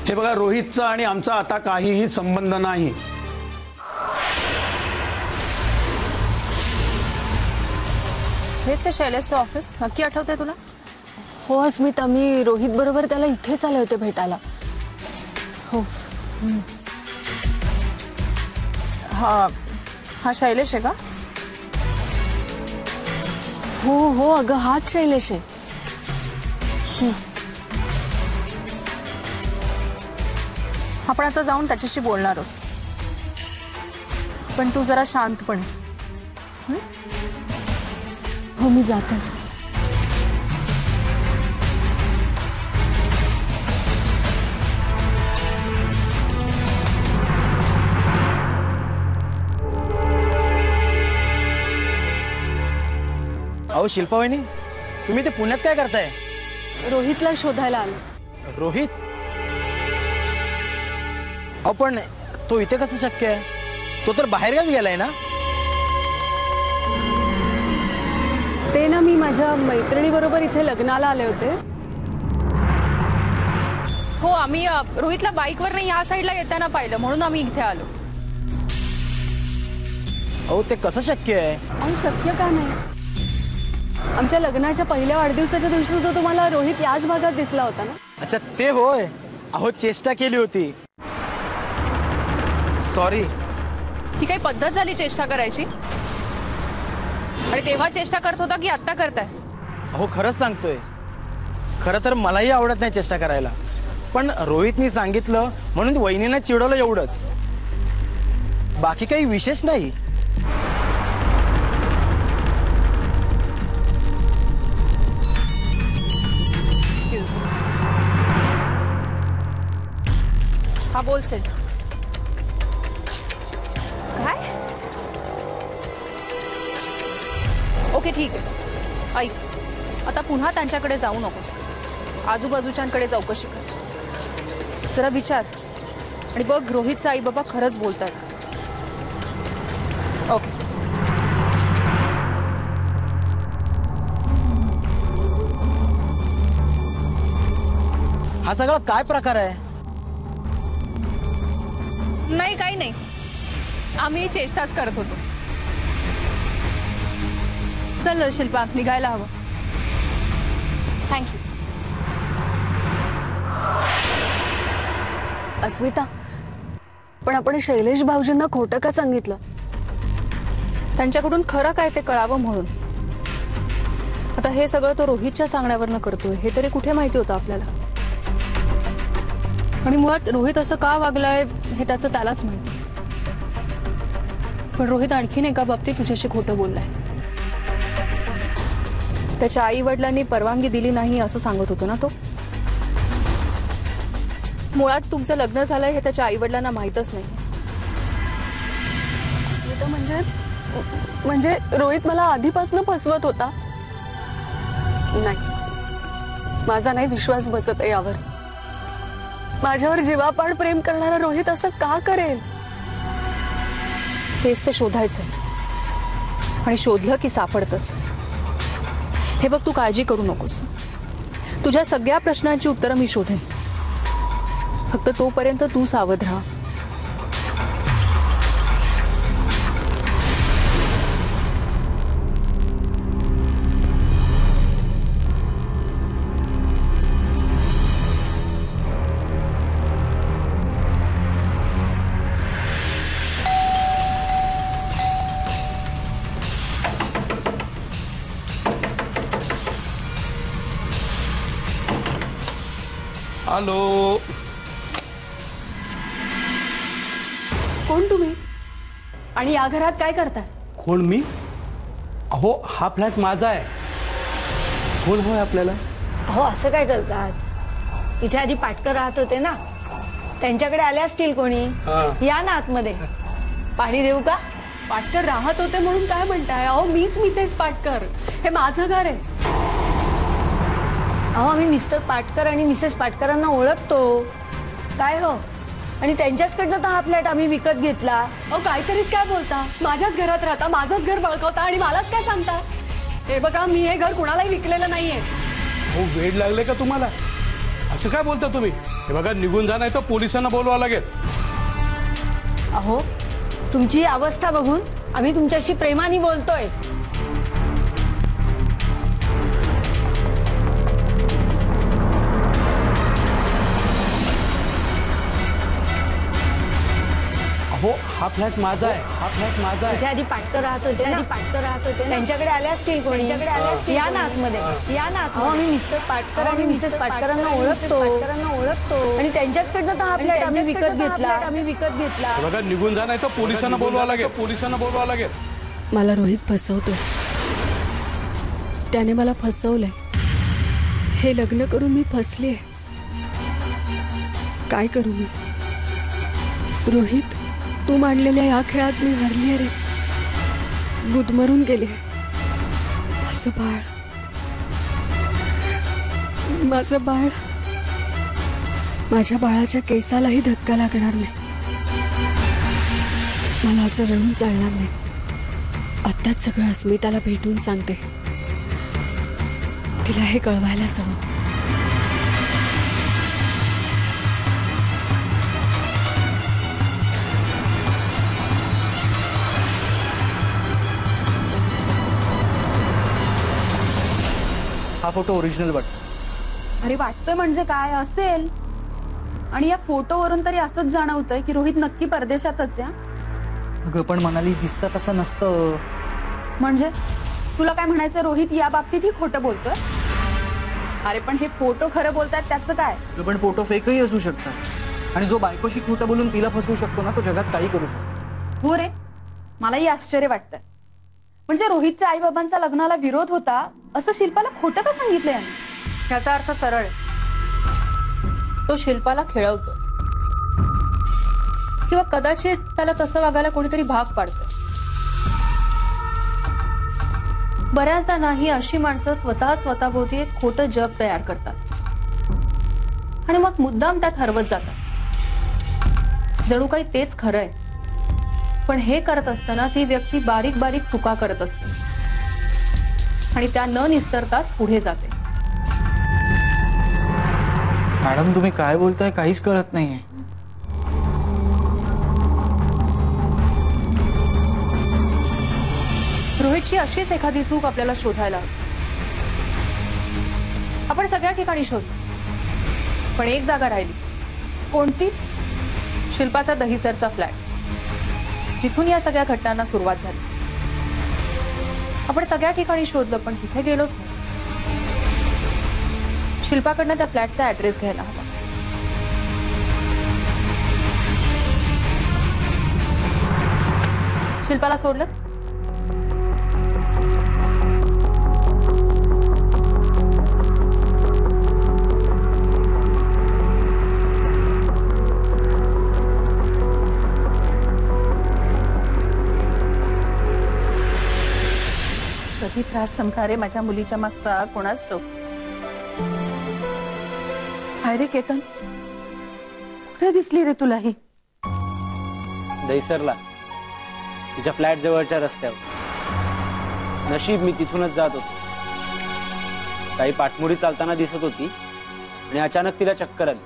हे बघा, रोहितचा आणि आमचा आता काहीही संबंध नाही. हेच आहे शैलेशचं ऑफिस, नक्की आठवतंय तुला? हो अस्मिता, मी रोहित बरोबर त्याला इथेच आले होते भेटायला. हो. हा शैलेश आहे का? हो हो अगं, हाच शैलेश आहे. आपण आता जाऊन त्याच्याशी बोलणार आहोत, पण तू जरा शांतपणे. हो, मी जाते. अहो शिल्पा वहिनी, तुम्ही ते पुण्यात काय करताय? रोहितला शोधायला आलो. रोहित? अहो पण तो इथे कसं शक्य आहे? तो तर बाहेरगावी गेलाय ना? ते ना, मी माझ्या मैत्रिणीबरोबर इथे लग्नाला आले होते. हो, आम्ही रोहितला बाईकवर नाही या साईडला येताना पाहिलं, म्हणून आम्ही इथे आलो. अहो ते कसं शक्य आहे? आणि शक्य का नाही? आमच्या लग्नाच्या पहिल्या वाढदिवसाच्या दिवशी सुद्धा तुम्हाला रोहित याच भागात दिसला होता ना? अच्छा, ते होय. अहो चेष्टा केली होती, सॉरी. ही काही पद्धत झाली चेष्टा करायची? आणि तेव्हा चेष्टा करत होता की आत्ता करताय? अहो खरंच सांगतोय, खरं तर मलाही आवडत नाही चेष्टा करायला, पण रोहितनी सांगितलं म्हणून वहिनीने चिडवलं एवढंच, बाकी काही विशेष नाही. हा बोल सेठ. काय? ओके ठीक आहे, ऐक, आता पुन्हा त्यांच्याकडे जाऊ नकोस. आजूबाजूच्यांकडे चौकशी कर, जरा विचार आणि बघ रोहितचा आई बाबा खरंच बोलतात. ओके. हा सगळा काय प्रकार आहे? नाही, काही नाही, आम्ही चेष्टाच करत होतो. चल शिल्पा, निघायला हवं. थँक्यू. अस्मिता, पण आपण शैलेश भाऊजींना खोटं का सांगितलं? त्यांच्याकडून खरं काय ते कळावं म्हणून. आता हे सगळं तो रोहितच्या सांगण्यावरनं करतोय हे तरी कुठे माहिती होतं आपल्याला? आणि मुळात रोहित असं का वागलाय हे त्याचं त्यालाच माहिती. पण रोहित आणखीन एका बाबतीत तुझ्याशी खोटं बोललाय. त्याच्या आई वडिलांनी परवानगी दिली नाही असं सांगत होतो ना तो. मुळात तुमचं लग्न झालंय हे त्याच्या आई वडिलांना माहीतच नाही. अस्मिता, म्हणजे रोहित मला आधीपासून फसवत होता? नाही, माझा नाही विश्वास बसत आहे यावर. माझ्यावर जीवापाड प्रेम करणारा रोहित असं का करेल? हेच ते शोधायचं, आणि शोधलं की सापडतच. हे बघ, तू काळजी करू नकोस. तुझ्या सगळ्या प्रश्नांची उत्तरं मी शोधेन, फक्त तोपर्यंत तू सावध राहा. हॅलो, कोण तुम्ही आणि या घरात काय करताय? कोण मी? अहो हा फ्लॅट माझा आहे. कोण हवंय आपल्याला? अहो असं काय करतात? इथे आधी पाटकर राहत होते ना, त्यांच्याकडे आले असतील कोणी. या ना आतमध्ये, पाणी देऊ का? पाटकर राहत होते म्हणून काय म्हणताय? अहो मीच मिसेस पाटकर, हे माझं घर आहे. अहो आम्ही मिस्टर पाटकर आणि मिसेस पाटकरांना ओळखतो. काय हो, आणि त्यांच्याचकडनं तर हा फ्लॅट आम्ही विकत घेतला. अहो काहीतरीच काय बोलता? माझ्याच घरात राहता, माझंच घर बळकावता आणि मलाच काय सांगता? हे बघा, मी हे घर कुणालाही विकलेलं नाहीये. हो, वेड लागले का तुम्हाला? असं काय बोलता तुम्ही? हे बघा, निघून जा, नाही तर पोलिसांना बोलवावं लागेल. अहो, तुमची ही अवस्था बघून आम्ही तुमच्याशी प्रेमाने बोलतोय. अहो, हा फ्लॅट माझा आहे, हा फ्लॅट माझा आहे. त्याच्या आधी पाटकर राहत होते ना, त्यांच्याकडे आले असतील कोणी. या ना आतमध्ये, या ना. आम्ही मिस्टर पाटकर आणि मिसेस पाटकरांना ओळखतो आणि त्यांच्याचकडनं तर हा फ्लॅट आम्ही विकत घेतला. हे बघा, निघून जा, नाही तर पोलिसांना बोलवावं लागेल. मला रोहित फसवतो. त्याने मला फसवलंय. हे लग्न करून मी फसले. काय करू मी? रोहित, तू मांडलेल्या या खेळात मी हरले रे. गुदमरून गेले. माझं बाळ, माझ्या बाळाच्या केसालाही धक्का लागणार नाही. मला असं रडून चालणार नाही. आत्ताच सगळं अस्मिताला भेटून सांगते. तिला हे कळवायलाच हवं. हा फोटो ओरिजिनल वाटतो. अरे वाटतोय म्हणजे काय असेल? आणि या फोटोवरून तरी असंच जाणवतंय की रोहित नक्की परदेशातच आहे. अगं पण मनाली, दिसतं तसं नसतं. म्हणजे तुला काय म्हणायचं, रोहित या बाबतीतही खोटं बोलतोय? अरे पण हे फोटो खरं बोलतायत त्याचं काय? पण फोटो फेकही असू शकतात. आणि जो बायकोशी खोटं बोलून तिला फसवू शकतो ना, तो जगात काही करू शकतो. हो रे, मलाही आश्चर्य वाटतंय. म्हणजे रोहितच्या आई बाबांचा लग्नाला विरोध होता असं शिल्पाला खोटं का सांगितलं याने? ह्याचा अर्थ सरळ आहे. तो शिल्पाला खेळवतो किंवा कदाचित त्याला तसं वागायला कोणीतरी भाग पाडतं. बऱ्याचदा नाही अशी माणसं स्वतःभोवती एक खोटं जग तयार करतात आणि मग मुद्दाम त्यात हरवत जातात. जणू काही तेच खरं आहे. पण हे करत असताना ती व्यक्ती बारीक बारीक चुका करत असते आणि त्या न निस्तरताच पुढे जाते. मॅडम, तुम्ही काय बोलताय काहीच कळत नाहीये. रोहितची अशीच एखादी चूक आपल्याला शोधायला हवी. आपण सगळ्या ठिकाणी शोधतो, पण एक जागा राहिली. कोणती? शिल्पाचा दहिसरचा फ्लॅट, जिथून या सगळ्या घटनांना सुरुवात झाली. आपण सगळ्या ठिकाणी शोधलं पण तिथे गेलोच नाही. शिल्पाकडनं त्या फ्लॅटचा ऍड्रेस घ्यायला हवा. शिल्पाला सोडलं? कधी त्रास संपणारे माझ्या मुलीच्या मागचा कोणाच ठाऊक. हाय रे केतन, कुठे दिसली रे तुला ही? दहिसरला, तिच्या फ्लॅट जवळच्या रस्त्यावर. नशीब मी तिथूनच जात होतो. काही पाठमोडी चालताना दिसत होती आणि अचानक तिला चक्कर आली.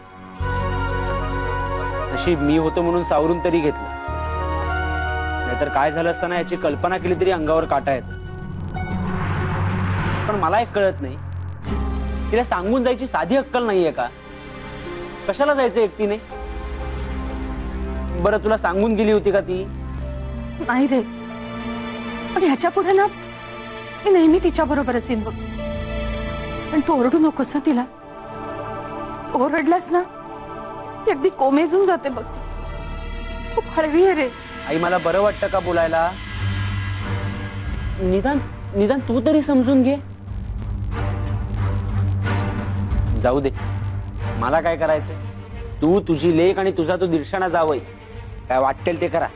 नशीब मी होतो म्हणून सावरून तरी घेतलं, नाहीतर काय झालं असताना याची कल्पना केली तरी अंगावर काटा येतो. पण मला एक कळत नाही, तिला सांगून जायची साधी अक्कल नाहीये का? कशाला जायचं एकटीने? बरं, तुला सांगून गेली होती का ती? नाही रे, पण ह्याच्या पुढे ना मी नेहमी तिच्या बरोबर असेल बघ. पण तू ओरडू नकोस ना तिला. ओरडलास ना ती अगदी कोमेजून जाते बघ. खूप हळवी आहे रे. आई, मला बरं वाटतं का बोलायला? निदान तू तरी समजून घे. जाऊ दे, मला काय करायचंय? तू, तुझी लेक आणि तुझा तो दीर्षणा जावई, काय वाटेल ते करा.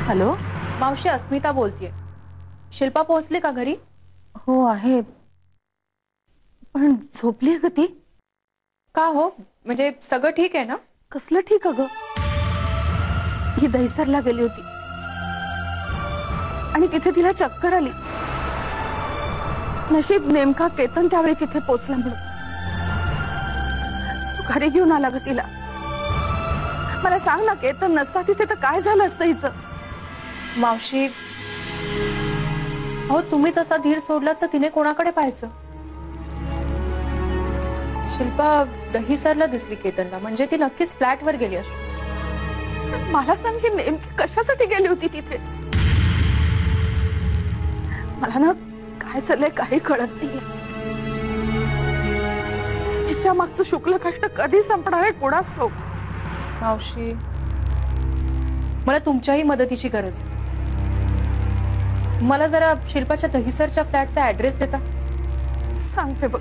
हॅलो, मावशी, अस्मिता बोलतेय. शिल्पा पोहोचली का घरी? हो आहे, पण झोपली का ती? का हो, म्हणजे सगळं ठीक आहे ना? कसलं ठीक अगं, ही दहिसरला गेली होती आणि तिथे तिला चक्कर आली. नशीब नेमका केतन त्यावेळी तिथे पोचला म्हणून. तू घरी घेऊन आला ग तिला. मला सांग ना, केतन नसता तिथे तर काय झालं असतं हिचं? मावशी, हो तुम्हीच असा धीर सोडला तर तिने कोणाकडे पाहायचं? शिल्पा दहिसरला दिसली केतनला, म्हणजे ती नक्कीच फ्लॅटवर गेली असू. मला सांग, ही नेमकी कशासाठी गेली होती तिथे? मला ना काय चाललंय काही कळत नाहीये. हिच्या मागचं शुक्ल कष्ट कधी संपणार आहे कोणास ठाऊक. मावशी, मला तुमच्याही मदतीची गरज आहे. मला जरा शिल्पाच्या दहिसरच्या फ्लॅटचा ऍड्रेस देता? सांगते बघ.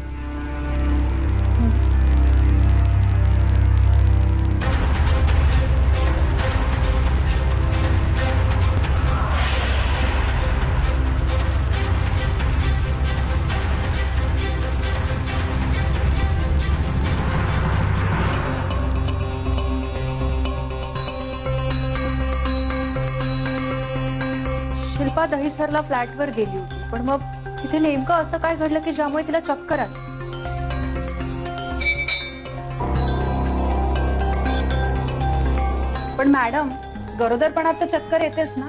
शिल्पा दहिसरला फ्लॅटवर गेली होती, पण मग तिथे नेमकं असं काय घडलं की ज्यामुळे तिला चक्कर आली? पण मॅडम, गरोदरपणात तर चक्कर येतेच ना.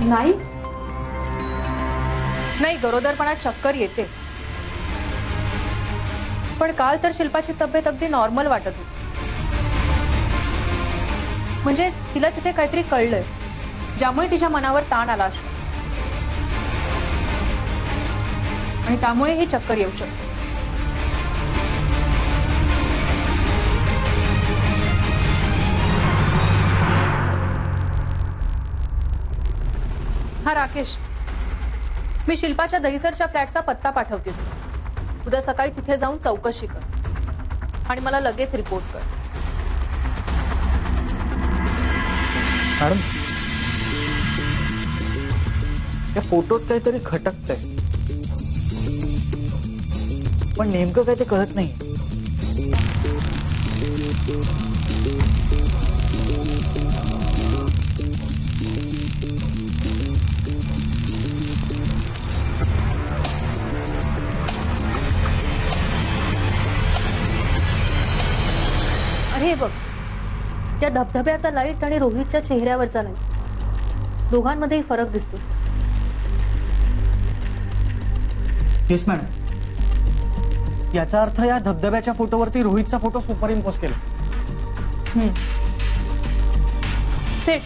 नाही नाही, गरोदरपणात चक्कर येते, पण काल तर शिल्पाची तब्येत अगदी नॉर्मल वाटत होती. म्हणजे तिला तिथे काहीतरी कळलंय ज्यामुळे तिच्या मनावर ताण आला असतो आणि त्यामुळे ही चक्कर येऊ शकते. हा राकेश, मी शिल्पाच्या दहिसरच्या फ्लॅटचा पत्ता पाठवते. उद्या सकाळी तिथे जाऊन चौकशी कर आणि मला लगेच रिपोर्ट कर. मॅडम, या फोटोत काहीतरी खटकतंय, पण नेमकं काय ते कळत नाही. अरे बघ, त्या धबधब्याचा लाईट आणि रोहितच्या चेहऱ्यावरचा लाईट, दोघांमध्येही फरक दिसतो. येस मॅडम, याचा अर्थ या धबधब्याच्या फोटोवरती रोहितचा फोटो सुपरइम्पोज केला. सेट,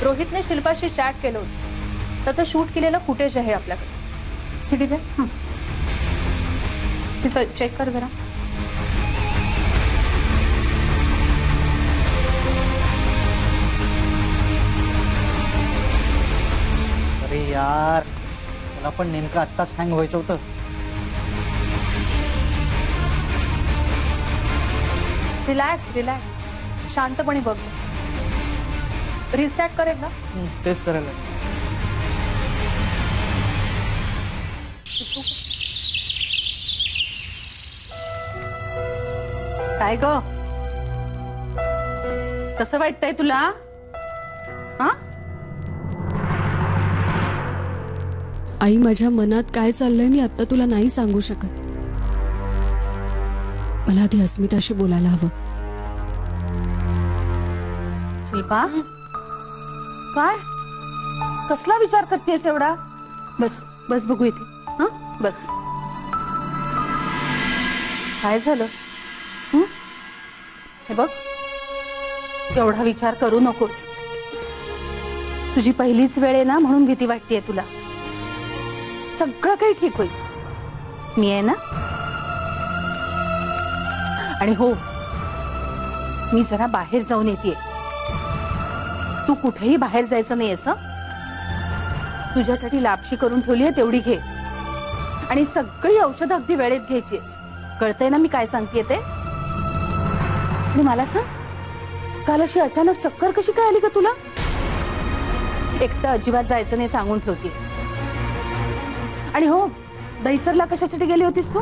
रोहितने शिल्पाशी चॅट केलं होतं, त्याचं शूट केलेलं फुटेज आहे आपल्याकडे. सिटी दे, तिचं चेक कर जरा. अरे यार, मला पण नेमकं आत्ताच हँग व्हायचं होतं. रिलॅक्स रिलॅक्स, शांतपणे बघ. रिस्टार्ट करेल ना? तेच करायला. काय ग, कसं वाटतंय तुला? हा, आई, माझ्या मनात काय चाललंय मी आता तुला नाही सांगू शकत. मला आधी अस्मिताशी बोलायला हवं. शिल्पा, काय कसला विचार करतेस एवढा? बस बस, बघू इथे. हा, बस. काय झालं? हे बघ, एवढा विचार करू नकोस. तुझी पहिलीच वेळ आहे ना, म्हणून भीती वाटतेय तुला. सगळं काही ठीक होईल. मी आहे ना. आणि हो, मी जरा बाहेर जाऊन येते. तू कुठेही बाहेर जायचं नाही असं. तुझ्यासाठी लापशी करून ठेवली आहे, तेवढी घे. आणि सगळी औषधं अगदी वेळेत घ्यायचीस. कळतंय ना मी काय सांगतेय ते? आणि मला सांग, काल अशी अचानक चक्कर कशी काय आली का तुला? एकटं अजिबात जायचं नाही सांगून ठेवते. आणि हो, दहीसरला कशासाठी गेली होतीस तू?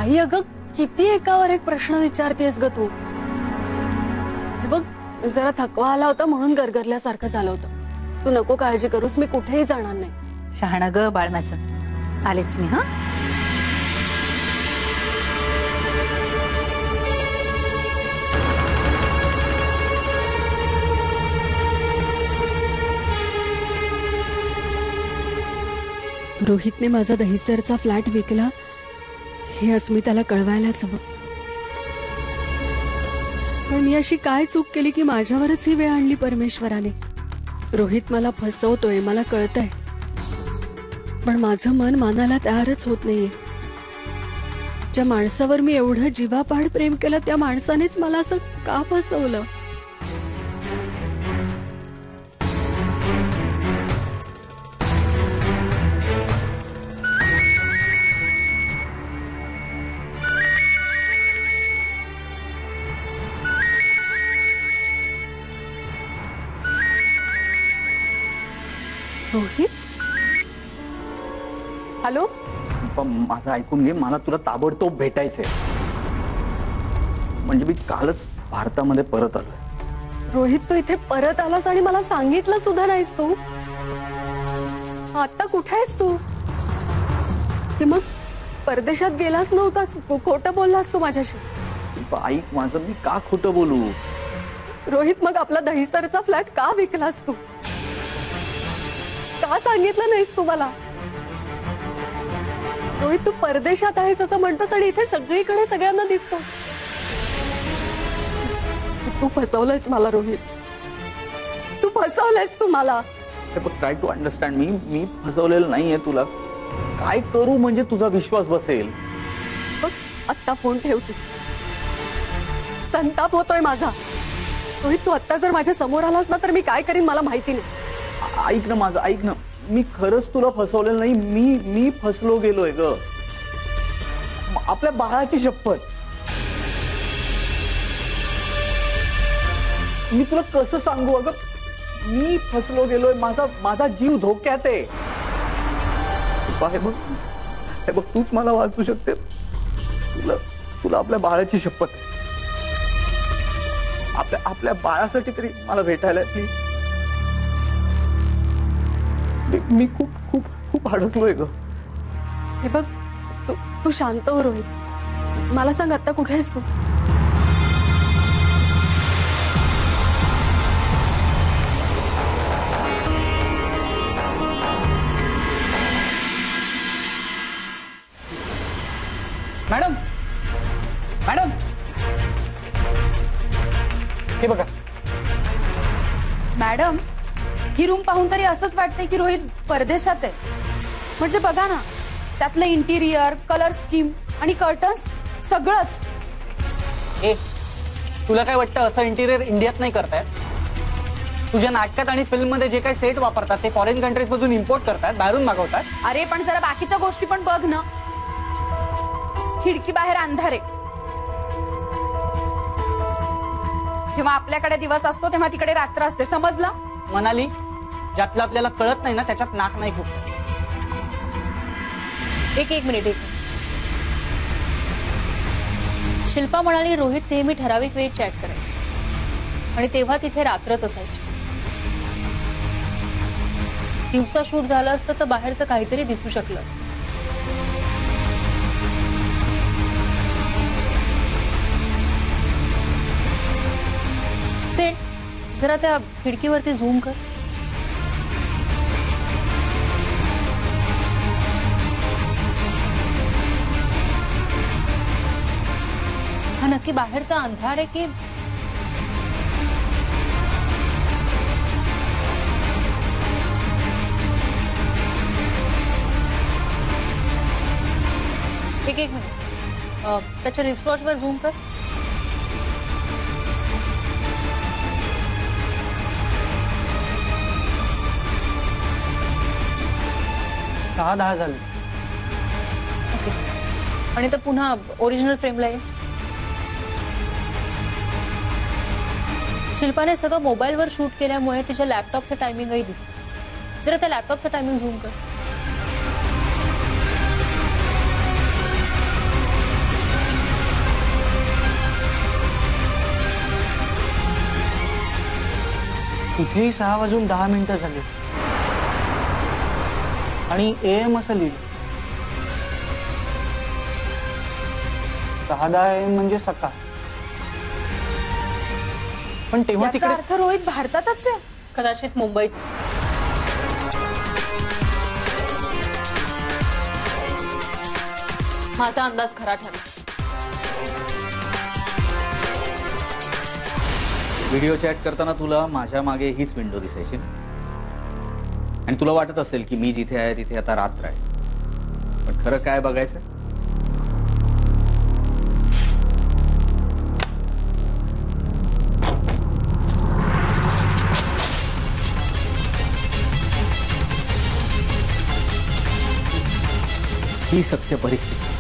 आई अगं किती एकावर एक प्रश्न विचारतेस ग तू. हे बघ, जरा थकवा आला होता म्हणून गरगरल्यासारखं झालं होतं. तू नको काळजी करूस, मी कुठेही जाणार नाही. शहाणा ग बाळ माझं. आलेच मी. हा, रोहितने माझा दहिसरचा फ्लॅट विकला हे अस्मिताला कळवायलाच हवं. पण मी अशी काय चूक केली की माझ्यावरच ही वेळ आणली परमेश्वराने. रोहित मला फसवतोय, मला कळतंय, पण माझं मन मानायला तयारच होत नाहीये. ज्या माणसावर मी एवढं जीवापाड प्रेम केलं त्या माणसानेच मला असं का फसवलं? रोहित, हॅलो. माझं ऐकून घे, मला तुला ताबडतोब भेटायचंय. म्हणजे मी कालच भारतामध्ये परत आलोय. रोहित, तू इथे परत आलास आणि मला सांगितलं सुद्धा नाहीस तू. आता कुठे आहेस तू? की मग परदेशात गेलास नव्हतास, खोटं बोललास तू माझ्याशी. ऐक माझं, मी का खोटं बोलू? रोहित, मग आपला दहिसरचा फ्लॅट का विकलास तू? का सांगितलं नाहीस तू मला? रोहित, तू परदेशात आहेस असं म्हणतोस आणि इथे सगळीकडे सगळ्यांना दिसतोस. तू फसवलंयस मला रोहित, तू फसवलंयस तू मला. ट्राय टू अंडरस्टँड मी फसवलेलं नाहीये तुला. काय करू म्हणजे तुझा विश्वास बसेल? बघ, आत्ता फोन ठेव तू. संताप होतोय माझा. रोहित, तू आत्ता जर माझ्या समोर आलास ना तर मी काय करीन मला माहिती नाही. ऐक ना माझं, ऐक ना. मी खरंच तुला फसवलेलं नाही. मी फसलो गेलोय ग. आपल्या बाळाची शपथ. मी तुला कसं सांगू अगं? मी फसलो गेलोय. माझा जीव धोक्यात आहे. हे बघ, तूच मला वाचू शकते. तुला आपल्या बाळाची शपथ. आपल्या बाळासाठी तरी मला भेटायला प्लीज. मी खूप खूप खूप अडकलोय ग. हे बघ, तू शांत हो रोहित. मला सांग आता कुठे आहेस तू? मॅडम, मॅडम, हे बघा. मॅडम, ही रूम पाहून तरी असंच वाटतंय की रोहित परदेशात आहे. म्हणजे बघा ना, त्यातलं इंटिरियर, कलर स्कीम आणि कर्टन्स सगळंच. ए, तुला काय वाटतं असं इंटिरियर इंडियात नाही करतायत? तुझ्या नाटकात आणि फिल्म मध्ये जे काही सेट वापरतात ते फॉरेन कंट्रीज मधून इम्पोर्ट करतात, बाहेरून मागवतात. अरे पण जरा बाकीच्या गोष्टी पण बघ ना. खिडकी बाहेर अंधार आहे. जेव्हा आपल्याकडे दिवस असतो तेव्हा तिकडे रात्र असते, समजलं? मनाली, ज्यातलं आपल्याला कळत नाही ना त्याच्यात नाक नाही खूप. एक मिनिट. शिल्पा म्हणाली रोहित नेहमी ठराविक वेळी चॅट करायचा आणि तेव्हा तिथे रात्रच असायची. दिवसा शूट झालं असतं तर बाहेरचं काहीतरी दिसू शकलं असतं. सेट, जरा त्या खिडकीवरती झूम कर. हा नक्की बाहेरचा अंधार आहे की एक मिनिट, त्याच्या रिस्टवॉच वर झूम कर. दहा झाले. आणि तर पुन्हा ओरिजिनल फ्रेमला ये. शिल्पाने सगळं मोबाईलवर शूट केल्यामुळे तिच्या लॅपटॉपचं टायमिंगही दिसतं. जरा त्या लॅपटॉपचं टायमिंग झूम कर. तिथेही 6:10 झाले आणि AM असं लिहिलं. 6:10 AM म्हणजे सकाळ. पण तेव्हा याचा तिकडे अर्थ रोहित भारतातच आहे. कदाचित मुंबईत. माझा अंदाज खरा ठरला. व्हिडिओ चॅट करताना तुला माझ्या मागे हीच विंडो दिसायची आणि तुला वाटत असेल की मी जिथे आहे तिथे आता रात्र आहे, पण खरं काय बघायचं? ही सत्य परिस्थिती.